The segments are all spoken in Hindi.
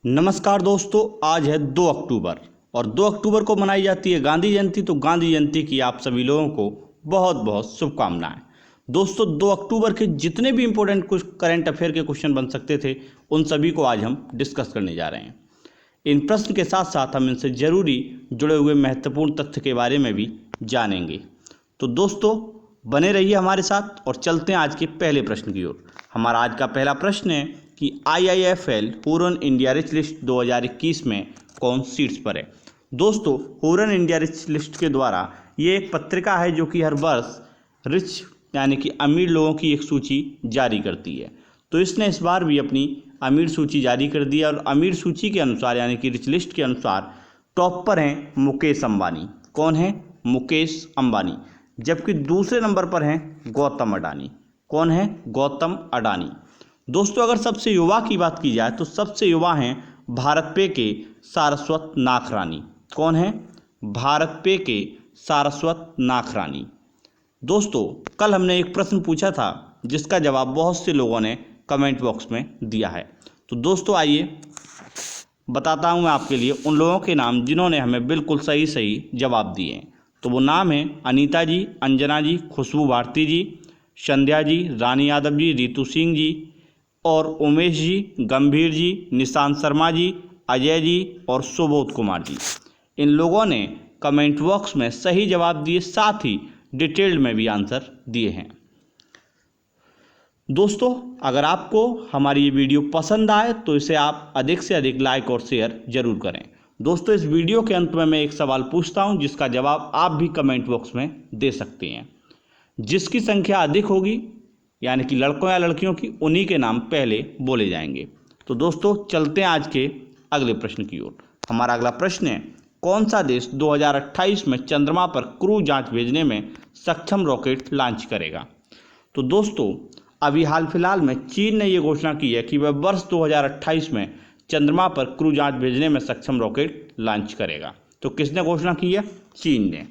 नमस्कार दोस्तों, आज है 2 अक्टूबर और 2 अक्टूबर को मनाई जाती है गांधी जयंती। तो गांधी जयंती की आप सभी लोगों को बहुत बहुत शुभकामनाएं। दोस्तों, 2 अक्टूबर के जितने भी इम्पोर्टेंट कुछ करंट अफेयर के क्वेश्चन बन सकते थे उन सभी को आज हम डिस्कस करने जा रहे हैं। इन प्रश्न के साथ साथ हम इनसे जरूरी जुड़े हुए महत्वपूर्ण तथ्य के बारे में भी जानेंगे। तो दोस्तों, बने रहिए हमारे साथ और चलते हैं आज के पहले प्रश्न की ओर। हमारा आज का पहला प्रश्न है कि IIFL Huron India rich list 2021 में कौन सीट्स पर है। दोस्तों, हुरन इंडिया रिच लिस्ट के द्वारा ये एक पत्रिका है जो कि हर वर्ष रिच यानी कि अमीर लोगों की एक सूची जारी करती है। तो इसने इस बार भी अपनी अमीर सूची जारी कर दी है और अमीर सूची के अनुसार यानी कि रिच लिस्ट के अनुसार टॉप पर हैं मुकेश अंबानी। कौन है? मुकेश अंबानी। जबकि दूसरे नंबर पर हैं गौतम अडानी। कौन है? गौतम अडानी। दोस्तों, अगर सबसे युवा की बात की जाए तो सबसे युवा हैं भारत पे के सारस्वत नाखरानी। कौन है? भारत पे के सारस्वत नाखरानी। दोस्तों, कल हमने एक प्रश्न पूछा था जिसका जवाब बहुत से लोगों ने कमेंट बॉक्स में दिया है। तो दोस्तों, आइए बताता हूं मैं आपके लिए उन लोगों के नाम जिन्होंने हमें बिल्कुल सही जवाब दिए हैं। तो वो नाम है अनीता जी, अंजना जी, खुशबू भारती जी, संध्या जी, रानी यादव जी, रितु सिंह जी और उमेश जी, गंभीर जी, निशांत शर्मा जी, अजय जी और सुबोध कुमार जी। इन लोगों ने कमेंट बॉक्स में सही जवाब दिए, साथ ही डिटेल्ड में भी आंसर दिए हैं। दोस्तों, अगर आपको हमारी ये वीडियो पसंद आए तो इसे आप अधिक से अधिक लाइक और शेयर जरूर करें। दोस्तों, इस वीडियो के अंत में मैं एक सवाल पूछता हूं जिसका जवाब आप भी कमेंट बॉक्स में दे सकते हैं। जिसकी संख्या अधिक होगी यानी कि लड़कों या लड़कियों की, उन्हीं के नाम पहले बोले जाएंगे। तो दोस्तों, चलते हैं आज के अगले प्रश्न की ओर। हमारा अगला प्रश्न है, कौन सा देश 2028 में चंद्रमा पर क्रू जांच भेजने में सक्षम रॉकेट लॉन्च करेगा? तो दोस्तों, अभी हाल फिलहाल में चीन ने ये घोषणा की है कि वह वर्ष 2028 में चंद्रमा पर क्रू जांच भेजने में सक्षम रॉकेट लॉन्च करेगा। तो किसने घोषणा की है? चीन ने।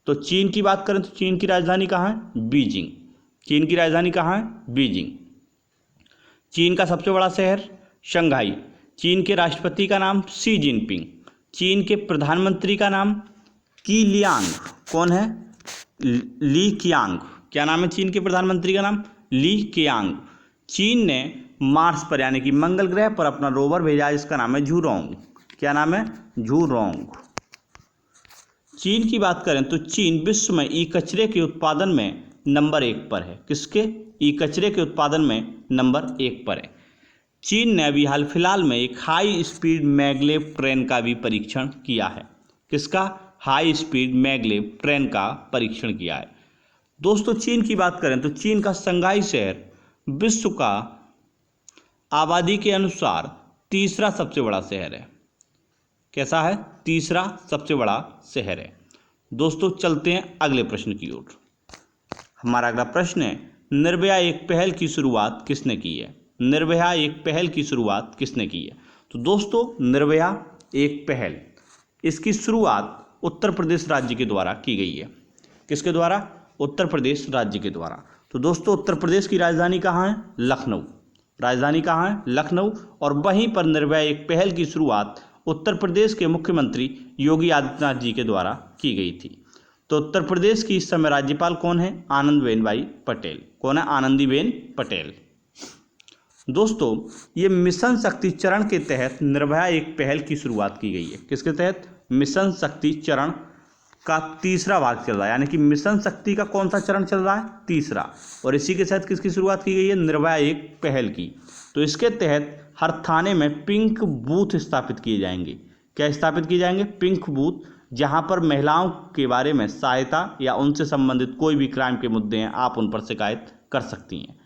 तो चीन की बात करें तो चीन की राजधानी कहाँ है? बीजिंग। चीन की राजधानी कहाँ है? बीजिंग। चीन का सबसे बड़ा शहर शंघाई। चीन के राष्ट्रपति का नाम शी जिनपिंग। चीन के प्रधानमंत्री का नाम की लियांग। कौन है? ली कियांग। क्या नाम है चीन के प्रधानमंत्री का नाम? ली कियांग। चीन ने मार्स पर यानी कि मंगल ग्रह पर अपना रोवर भेजा, इसका नाम है झूरोंग। क्या नाम है? झूरोंग। चीन की बात करें तो चीन विश्व में ई कचरे के उत्पादन में नंबर 1 पर है। किसके? ई कचरे के उत्पादन में नंबर 1 पर है। चीन ने अभी हाल फिलहाल में एक हाई स्पीड मैगलेव ट्रेन का भी परीक्षण किया है। किसका? हाई स्पीड मैगलेव ट्रेन का परीक्षण किया है। दोस्तों, चीन की बात करें तो चीन का शंघाई शहर विश्व का आबादी के अनुसार तीसरा सबसे बड़ा शहर है। कैसा है? तीसरा सबसे बड़ा शहर है। दोस्तों, चलते हैं अगले प्रश्न की ओर। हमारा अगला प्रश्न है, निर्भया एक पहल की शुरुआत किसने की है? निर्भया एक पहल की शुरुआत किसने की है? तो दोस्तों, निर्भया एक पहल, इसकी शुरुआत उत्तर प्रदेश राज्य के द्वारा की गई है। किसके द्वारा? उत्तर प्रदेश राज्य के द्वारा। तो दोस्तों, उत्तर प्रदेश की राजधानी कहाँ है? लखनऊ। राजधानी कहाँ है? लखनऊ। और वहीं पर निर्भया एक पहल की शुरुआत उत्तर प्रदेश के मुख्यमंत्री योगी आदित्यनाथ जी के द्वारा की गई थी। तो उत्तर प्रदेश की इस समय राज्यपाल कौन है? आनंदीबेन पटेल। कौन है? आनंदीबेन पटेल। दोस्तों, ये मिशन शक्ति चरण के तहत निर्भया एक पहल की शुरुआत की गई है। किसके तहत? मिशन शक्ति चरण का तीसरा भाग चल रहा है, यानी कि मिशन शक्ति का कौन सा चरण चल रहा है? तीसरा। और इसी के तहत किसकी शुरुआत की गई है? निर्भया एक पहल की। तो इसके तहत हर थाने में पिंक बूथ स्थापित किए जाएंगे। क्या स्थापित किए जाएंगे? पिंक बूथ, जहां पर महिलाओं के बारे में सहायता या उनसे संबंधित कोई भी क्राइम के मुद्दे हैं, आप उन पर शिकायत कर सकती हैं।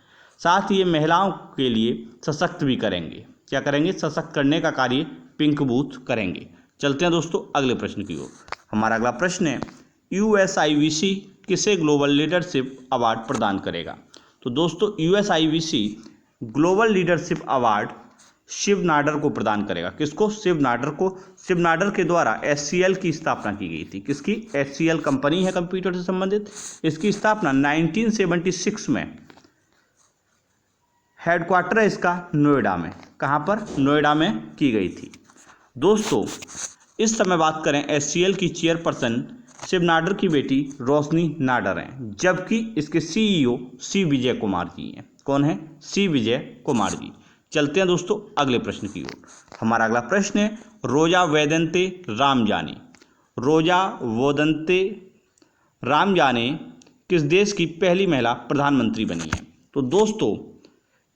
साथ ही ये महिलाओं के लिए सशक्त भी करेंगे। क्या करेंगे? सशक्त करने का कार्य पिंक बूथ करेंगे। चलते हैं दोस्तों अगले प्रश्न की ओर। हमारा अगला प्रश्न है, USIVC किसे ग्लोबल लीडरशिप अवार्ड प्रदान करेगा? तो दोस्तों, USIVC global leadership award Shiv Nadar को प्रदान करेगा। किसको? शिव नाडर को। शिव नाडर के द्वारा HCL की स्थापना की गई थी। किसकी? HCL कंपनी है कंप्यूटर से संबंधित। इसकी स्थापना 1976 में, हेडक्वार्टर है इसका नोएडा में। कहाँ पर? नोएडा में की गई थी। दोस्तों इस समय बात करें HCL की चेयरपर्सन शिव नाडर की बेटी रोशनी नाडर हैं, जबकि इसके CEO C विजय कुमार जी हैं। कौन है? C विजय कुमार जी। चलते हैं दोस्तों अगले प्रश्न की ओर। हमारा अगला प्रश्न है रोजा वेदंते रामजानी। रोजा वेदंते रामजानी किस देश की पहली महिला प्रधानमंत्री बनी है? तो दोस्तों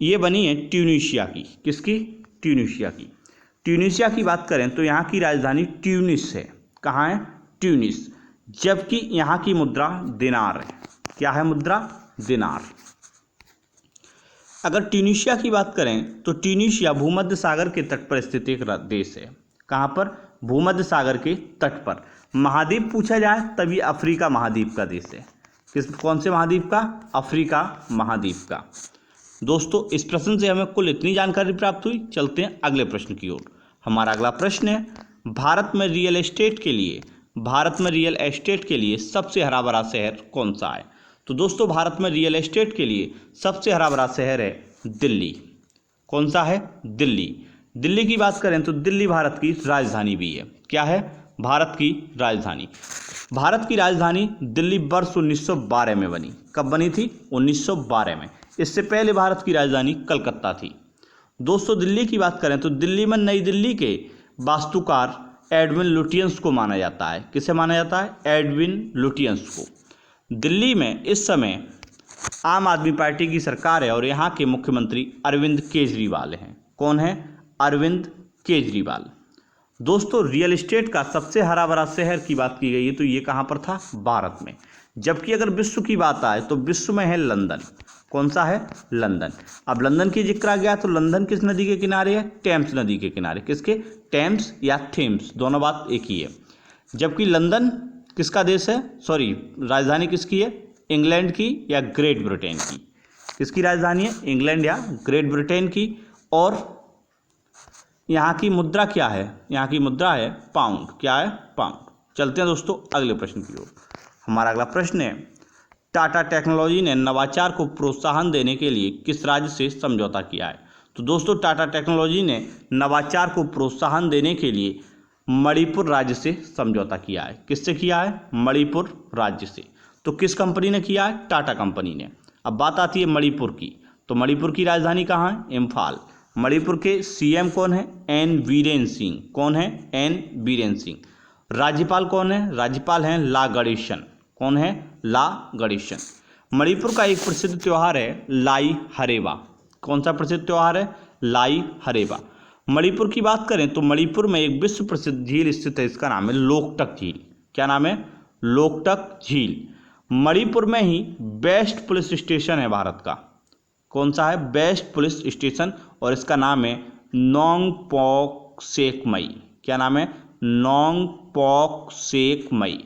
ये बनी है ट्यूनीशिया की। किसकी? ट्यूनीशिया की। ट्यूनीशिया की बात करें तो यहाँ की राजधानी ट्यूनिस है। कहाँ है? ट्यूनिस। जबकि यहाँ की मुद्रा दिनार है। क्या है मुद्रा? दिनार। अगर ट्यूनीशिया की बात करें तो ट्यूनीशिया भूमध्य सागर के तट पर स्थित एक देश है। कहाँ पर? भूमध्य सागर के तट पर। महाद्वीप पूछा जाए तब ये अफ्रीका महाद्वीप का देश है। कौन से महाद्वीप का? अफ्रीका महाद्वीप का। दोस्तों इस प्रश्न से हमें कुल इतनी जानकारी प्राप्त हुई। चलते हैं अगले प्रश्न की ओर। हमारा अगला प्रश्न है भारत में रियल एस्टेट के लिए सबसे हरा भरा शहर कौन सा है? तो दोस्तों भारत में रियल एस्टेट के लिए सबसे हरा भरा शहर है दिल्ली। कौन सा है? दिल्ली। दिल्ली की बात करें तो दिल्ली भारत की राजधानी भी है। क्या है? भारत की राजधानी। भारत की राजधानी दिल्ली वर्ष 1912 में बनी। कब बनी थी? 1912 में। इससे पहले भारत की राजधानी कलकत्ता थी। दोस्तों दिल्ली की बात करें तो दिल्ली में नई दिल्ली के वास्तुकार एडविन लुटियंस को माना जाता है। किसे माना जाता है? एडविन लुटियंस को। दिल्ली में इस समय आम आदमी पार्टी की सरकार है और यहाँ के मुख्यमंत्री अरविंद केजरीवाल हैं। कौन है? अरविंद केजरीवाल। दोस्तों रियल एस्टेट का सबसे हरा भरा शहर की बात की गई है तो ये कहाँ पर था? भारत में। जबकि अगर विश्व की बात आए तो विश्व में है लंदन। कौन सा है? लंदन। अब लंदन की जिक्र आ गया तो लंदन किस नदी के किनारे है? टेम्स नदी के किनारे। किसके? टेम्स या थेम्स, दोनों बात एक ही है। जबकि लंदन किसका देश है? सॉरी, राजधानी किसकी है? इंग्लैंड की या ग्रेट ब्रिटेन की? किसकी राजधानी है? इंग्लैंड या ग्रेट ब्रिटेन की। और यहाँ की मुद्रा क्या है? यहाँ की मुद्रा है पाउंड। क्या है? पाउंड। चलते हैं दोस्तों अगले प्रश्न की ओर। हमारा अगला प्रश्न है टाटा टेक्नोलॉजी ने नवाचार को प्रोत्साहन देने के लिए किस राज्य से समझौता किया है? तो दोस्तों टाटा टेक्नोलॉजी ने नवाचार को प्रोत्साहन देने के लिए मणिपुर राज्य से समझौता किया है। किससे किया है? मणिपुर राज्य से। तो किस कंपनी ने किया है? टाटा कंपनी ने। अब बात आती है मणिपुर की। तो मणिपुर की राजधानी कहाँ है? इम्फाल। मणिपुर के CM कौन है? एन बीरेन सिंह। कौन है? एन बीरेन सिंह। राज्यपाल कौन है? राज्यपाल हैं ला गणेशन। कौन है? ला गणेशन। मणिपुर का एक प्रसिद्ध त्यौहार है लाई हरेबा। कौन सा प्रसिद्ध त्यौहार है? लाई हरेबा। मणिपुर की बात करें तो मणिपुर में एक विश्व प्रसिद्ध झील स्थित है। इसका नाम है लोकटक झील। क्या नाम है? लोकटक झील। मणिपुर में ही बेस्ट पुलिस स्टेशन है भारत का। कौन सा है? Best police station. और इसका नाम है नोंगपोक सेकमई। क्या नाम है? नोंगपोक सेकमई।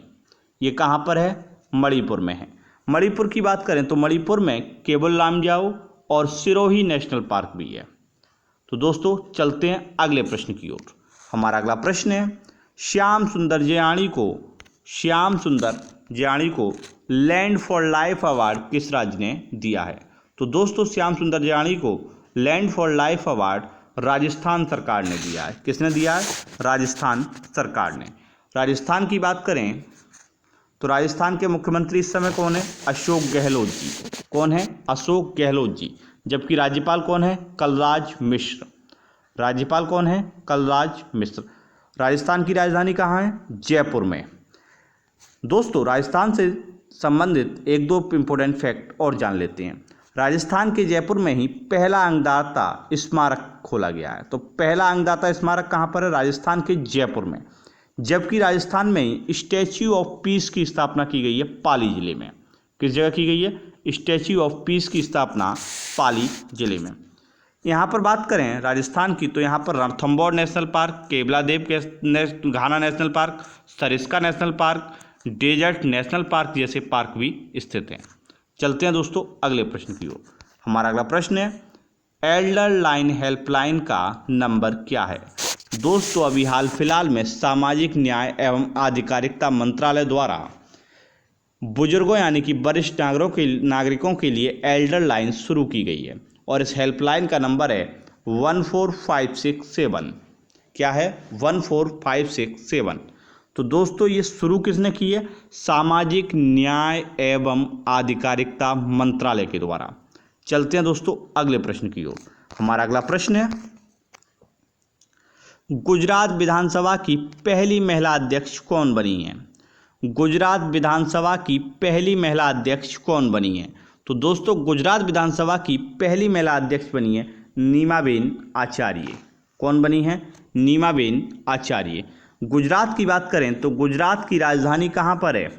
ये कहाँ पर है? मणिपुर में है। मणिपुर की बात करें तो मणिपुर में केवल लामजाओ और सिरोही नेशनल पार्क भी है। तो दोस्तों चलते हैं अगले प्रश्न की ओर। हमारा अगला प्रश्न है श्याम सुंदर जियाणी को लैंड फॉर लाइफ अवार्ड किस राज्य ने दिया है? तो दोस्तों श्याम सुंदर जियाणी को land for life award Rajasthan सरकार ने दिया है। किसने दिया है? राजस्थान सरकार ने। राजस्थान की बात करें तो राजस्थान के मुख्यमंत्री इस समय कौन है? अशोक गहलोत जी। कौन है? अशोक गहलोत जी। जबकि राज्यपाल कौन है? कलराज मिश्र। राज्यपाल कौन है? कलराज मिश्र। राजस्थान की राजधानी कहाँ है? जयपुर में। दोस्तों राजस्थान से संबंधित एक दो इंपॉर्टेंट फैक्ट और जान लेते हैं। राजस्थान के जयपुर में ही पहला अंगदाता स्मारक खोला गया है। तो पहला अंगदाता स्मारक कहाँ पर है? राजस्थान के जयपुर में। जबकि राजस्थान में ही स्टैच्यू ऑफ पीस की स्थापना की गई है पाली जिले में। किस जगह की गई है? स्टैच्यू ऑफ पीस की स्थापना पाली जिले में। यहाँ पर बात करें राजस्थान की तो यहाँ पर Ranthambore national park, Keoladeo Ghana national park, Sariska national park, desert national park जैसे पार्क भी स्थित हैं। चलते हैं दोस्तों अगले प्रश्न की ओर। हमारा अगला प्रश्न है एल्डर लाइन हेल्पलाइन का नंबर क्या है? दोस्तों अभी हाल फिलहाल में सामाजिक न्याय एवं आधिकारिकता मंत्रालय द्वारा बुजुर्गों यानी कि वरिष्ठ नागरिकों के लिए एल्डर लाइन शुरू की गई है और इस हेल्पलाइन का नंबर है 14567। क्या है? 14567। तो दोस्तों ये शुरू किसने की है? सामाजिक न्याय एवं आधिकारिकता मंत्रालय के द्वारा। चलते हैं दोस्तों अगले प्रश्न की ओर। हमारा अगला प्रश्न है, गुजरात विधानसभा की पहली महिला अध्यक्ष कौन बनी है? गुजरात विधानसभा की पहली महिला अध्यक्ष कौन बनी है? तो दोस्तों गुजरात विधानसभा की पहली महिला अध्यक्ष बनी है नीमाबेन आचार्य। कौन बनी है? नीमाबेन आचार्य। गुजरात की बात करें तो गुजरात की राजधानी कहाँ पर है?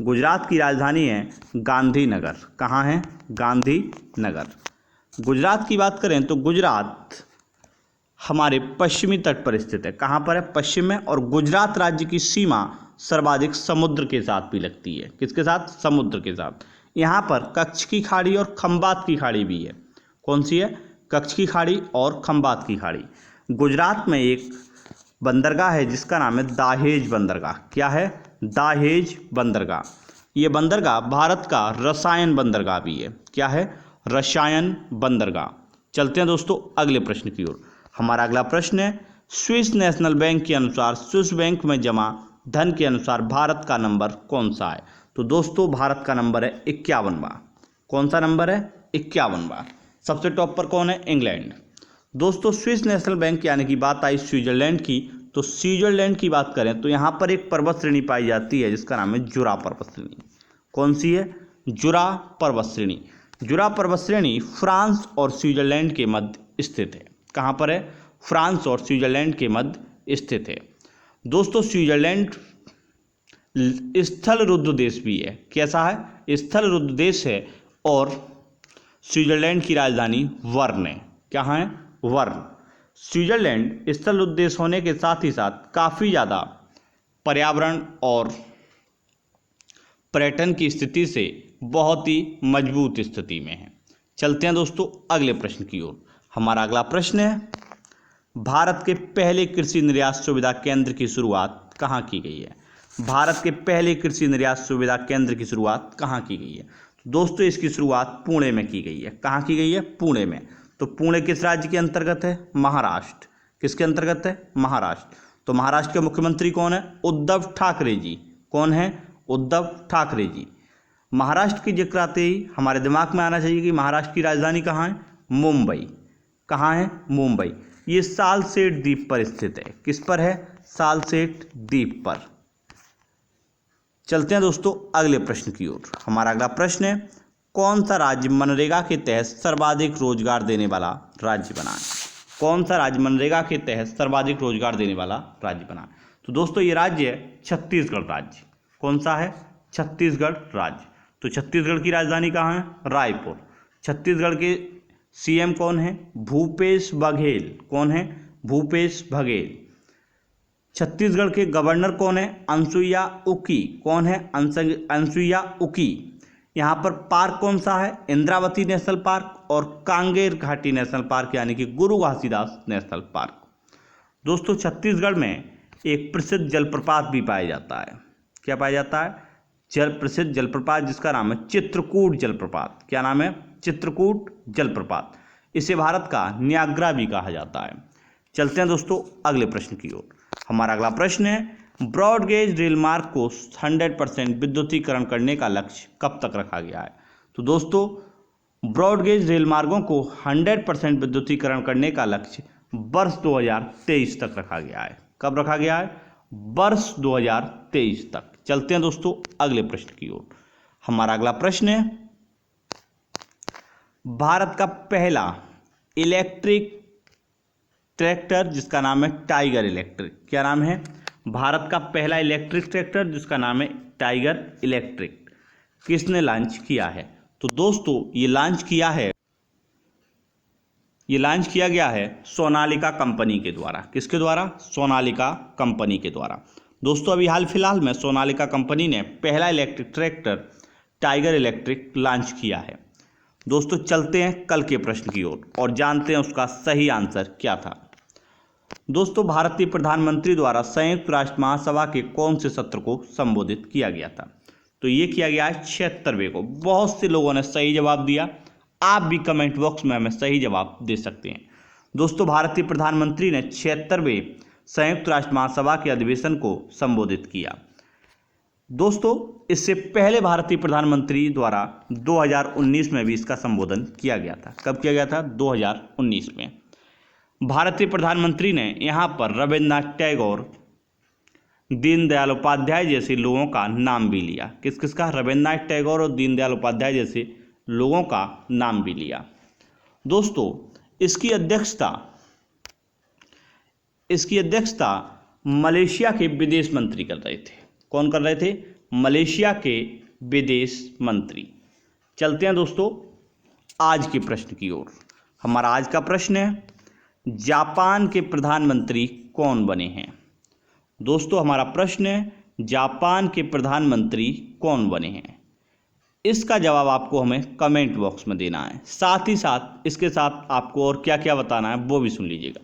गुजरात की राजधानी है गांधीनगर। कहाँ है? गांधीनगर। गुजरात की बात करें तो गुजरात हमारे पश्चिमी तट पर स्थित है। कहाँ पर है? पश्चिम में। और गुजरात राज्य की सीमा सर्वाधिक समुद्र के साथ भी लगती है। किसके साथ? समुद्र के साथ। यहाँ पर कच्छ की खाड़ी और खंबात की खाड़ी भी है। कौन सी है? कच्छ की खाड़ी और खंबात की खाड़ी। गुजरात में एक बंदरगाह है जिसका नाम है दाहेज बंदरगाह। क्या है? दाहेज बंदरगाह। ये बंदरगाह भारत का रसायन बंदरगाह भी है। क्या है? रसायन बंदरगाह। चलते हैं दोस्तों अगले प्रश्न की ओर। हमारा अगला प्रश्न है, स्विस नेशनल बैंक के अनुसार स्विस बैंक में जमा धन के अनुसार भारत का नंबर कौन सा है? तो दोस्तों भारत का नंबर है 51वां। कौन सा नंबर है? 51वां। सबसे टॉप पर कौन है? इंग्लैंड। दोस्तों स्विस नेशनल बैंक यानी कि बात आई स्विट्जरलैंड की, तो स्विट्जरलैंड की बात करें तो यहाँ पर एक पर्वत श्रेणी पाई जाती है जिसका नाम है जुरा पर्वत श्रेणी। कौन सी है? जुरा पर्वत श्रेणी। जुरा पर्वत श्रेणी फ्रांस और स्विट्जरलैंड के मध्य स्थित है। कहाँ पर है? फ्रांस और स्विट्जरलैंड के मध्य स्थित है। दोस्तों स्विट्जरलैंड स्थल रुद्ध देश भी है। कैसा है? स्थल रुद्ध देश है। और स्विट्जरलैंड की राजधानी वर्न है। क्या है? वर्न। स्विट्जरलैंड स्थल रुद्ध देश होने के साथ ही साथ काफ़ी ज़्यादा पर्यावरण और पर्यटन की स्थिति से बहुत ही मजबूत स्थिति में है। चलते हैं दोस्तों अगले प्रश्न की ओर। हमारा अगला प्रश्न है, भारत के पहले कृषि निर्यात सुविधा केंद्र की शुरुआत कहाँ की गई है? भारत के पहले कृषि निर्यात सुविधा केंद्र की शुरुआत कहाँ की गई है? तो दोस्तों इसकी शुरुआत पुणे में की गई है। कहाँ की गई है? पुणे में। तो पुणे किस राज्य के अंतर्गत है? महाराष्ट्र। किसके अंतर्गत है? महाराष्ट्र। तो महाराष्ट्र के मुख्यमंत्री कौन है? उद्धव ठाकरे जी। कौन है? उद्धव ठाकरे जी। महाराष्ट्र की जिक्र आते ही हमारे दिमाग में आना चाहिए कि महाराष्ट्र की राजधानी कहाँ है? मुंबई। कहाँ है? मुंबई। ये सालसेट द्वीप पर स्थित है। किस पर है? सालसेट द्वीप पर। चलते हैं दोस्तों अगले प्रश्न की ओर। हमारा अगला प्रश्न है, कौन सा राज्य मनरेगा के तहत सर्वाधिक रोजगार देने वाला राज्य बना है? कौन सा राज्य मनरेगा के तहत सर्वाधिक रोजगार देने वाला राज्य बना है? तो दोस्तों ये राज्य है छत्तीसगढ़ राज्य। कौन सा है? छत्तीसगढ़ राज्य। तो छत्तीसगढ़ की राजधानी कहाँ है? रायपुर। छत्तीसगढ़ के सीएम कौन है? भूपेश बघेल। कौन है? भूपेश बघेल। छत्तीसगढ़ के गवर्नर कौन है? अनसुईया उकी। कौन है? अनसुईया उकी। यहाँ पर पार्क कौन सा है? इंद्रावती नेशनल पार्क और कांगेर घाटी नेशनल पार्क यानी कि गुरु घासीदास नेशनल पार्क। दोस्तों छत्तीसगढ़ में एक प्रसिद्ध जलप्रपात भी पाया जाता है। क्या पाया जाता है? प्रसिद्ध जलप्रपात जिसका नाम है चित्रकूट जलप्रपात। क्या नाम है? चित्रकूट जलप्रपात। इसे भारत का न्याग्रा भी कहा जाता है। चलते हैं दोस्तों अगले प्रश्न की ओर। हमारा अगला प्रश्न है, ब्रॉडगेज रेल मार्ग को 100% विद्युतीकरण करने का लक्ष्य कब तक रखा गया है? तो दोस्तों ब्रॉडगेज रेल मार्गों को 100% विद्युतीकरण करने का लक्ष्य वर्ष 2023 तक रखा गया है। कब रखा गया है? वर्ष 2023 तक। चलते हैं दोस्तों अगले प्रश्न की ओर। हमारा अगला प्रश्न है, भारत का पहला इलेक्ट्रिक ट्रैक्टर जिसका नाम है टाइगर इलेक्ट्रिक। क्या नाम है? भारत का पहला इलेक्ट्रिक ट्रैक्टर जिसका नाम है टाइगर इलेक्ट्रिक किसने लॉन्च किया है? तो दोस्तों ये लॉन्च किया गया है सोनालिका कंपनी के द्वारा। किसके द्वारा? सोनालिका कंपनी के द्वारा। दोस्तों अभी हाल फिलहाल में सोनालिका कंपनी ने पहला electric tractor tiger electric launch किया है। दोस्तों चलते हैं कल के प्रश्न की ओर और जानते हैं उसका सही आंसर क्या था। दोस्तों भारतीय प्रधानमंत्री द्वारा संयुक्त राष्ट्र महासभा के कौन से सत्र को संबोधित किया गया था? तो ये किया गया है 76वें को। बहुत से लोगों ने सही जवाब दिया। आप भी कमेंट बॉक्स में हमें सही जवाब दे सकते हैं। दोस्तों, भारतीय प्रधानमंत्री ने 76वें संयुक्त राष्ट्र महासभा के अधिवेशन को संबोधित किया। दोस्तों, इससे पहले भारतीय प्रधानमंत्री द्वारा 2019 में भी इसका संबोधन किया गया था। कब किया गया था? 2019 में। भारतीय प्रधानमंत्री ने यहाँ पर रविन्द्रनाथ टैगोर, दीनदयाल उपाध्याय जैसे लोगों का नाम भी लिया। किस किस का? रविन्द्रनाथ टैगोर और दीनदयाल उपाध्याय जैसे लोगों का नाम भी लिया। दोस्तों, इसकी अध्यक्षता मलेशिया के विदेश मंत्री कर रहे थे। कौन कर रहे थे? मलेशिया के विदेश मंत्री। चलते हैं दोस्तों आज के प्रश्न की ओर। हमारा आज का प्रश्न है, जापान के प्रधानमंत्री कौन बने हैं? दोस्तों, हमारा प्रश्न है, जापान के प्रधानमंत्री कौन बने हैं? इसका जवाब आपको हमें कमेंट बॉक्स में देना है। साथ ही साथ इसके साथ आपको और क्या क्या बताना है वो भी सुन लीजिएगा।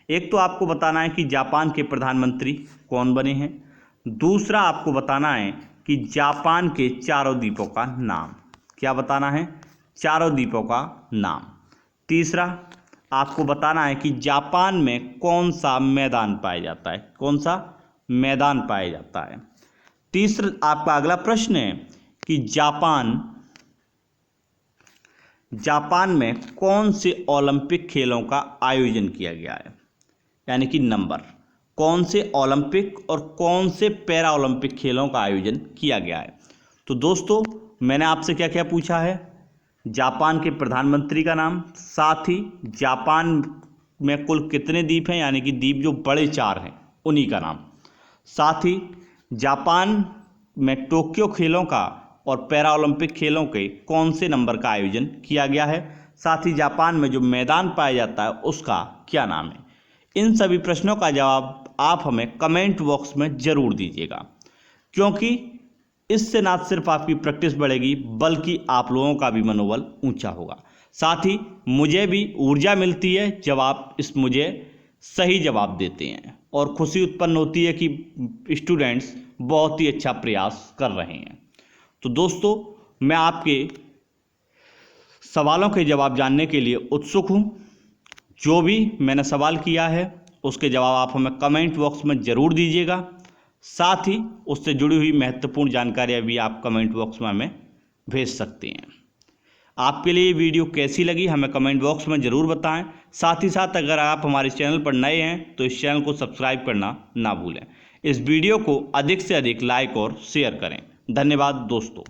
एक तो आपको बताना है कि जापान के प्रधानमंत्री कौन बने हैं। दूसरा आपको बताना है कि जापान के चारों द्वीपों का नाम। क्या बताना है? चारों द्वीपों का नाम। तीसरा आपको बताना है कि जापान में कौन सा मैदान पाया जाता है। कौन सा मैदान पाया जाता है? तीसरा आपका अगला प्रश्न है कि जापान में कौन से ओलंपिक खेलों का आयोजन किया गया है, यानी कि नंबर कौन से ओलंपिक और कौन से पैरा ओलंपिक खेलों का आयोजन किया गया है। तो दोस्तों, मैंने आपसे क्या क्या पूछा है? जापान के प्रधानमंत्री का नाम, साथ ही जापान में कुल कितने द्वीप हैं, यानी कि द्वीप जो बड़े 4 हैं उन्हीं का नाम, साथ ही जापान में टोक्यो खेलों का और पैरा ओलंपिक खेलों के कौन से नंबर का आयोजन किया गया है, साथ ही जापान में जो मैदान पाया जाता है उसका क्या नाम है। इन सभी प्रश्नों का जवाब आप हमें कमेंट बॉक्स में ज़रूर दीजिएगा, क्योंकि इससे ना सिर्फ आपकी प्रैक्टिस बढ़ेगी बल्कि आप लोगों का भी मनोबल ऊंचा होगा। साथ ही मुझे भी ऊर्जा मिलती है जब आप मुझे सही जवाब देते हैं, और खुशी उत्पन्न होती है कि स्टूडेंट्स बहुत ही अच्छा प्रयास कर रहे हैं। तो दोस्तों, मैं आपके सवालों के जवाब जानने के लिए उत्सुक हूँ। जो भी मैंने सवाल किया है उसके जवाब आप हमें कमेंट बॉक्स में ज़रूर दीजिएगा। साथ ही उससे जुड़ी हुई महत्वपूर्ण जानकारियाँ भी आप कमेंट बॉक्स में हमें भेज सकते हैं। आपके लिए ये वीडियो कैसी लगी हमें कमेंट बॉक्स में ज़रूर बताएं। साथ ही साथ अगर आप हमारे चैनल पर नए हैं तो इस चैनल को सब्सक्राइब करना ना भूलें। इस वीडियो को अधिक से अधिक लाइक और शेयर करें। धन्यवाद दोस्तों।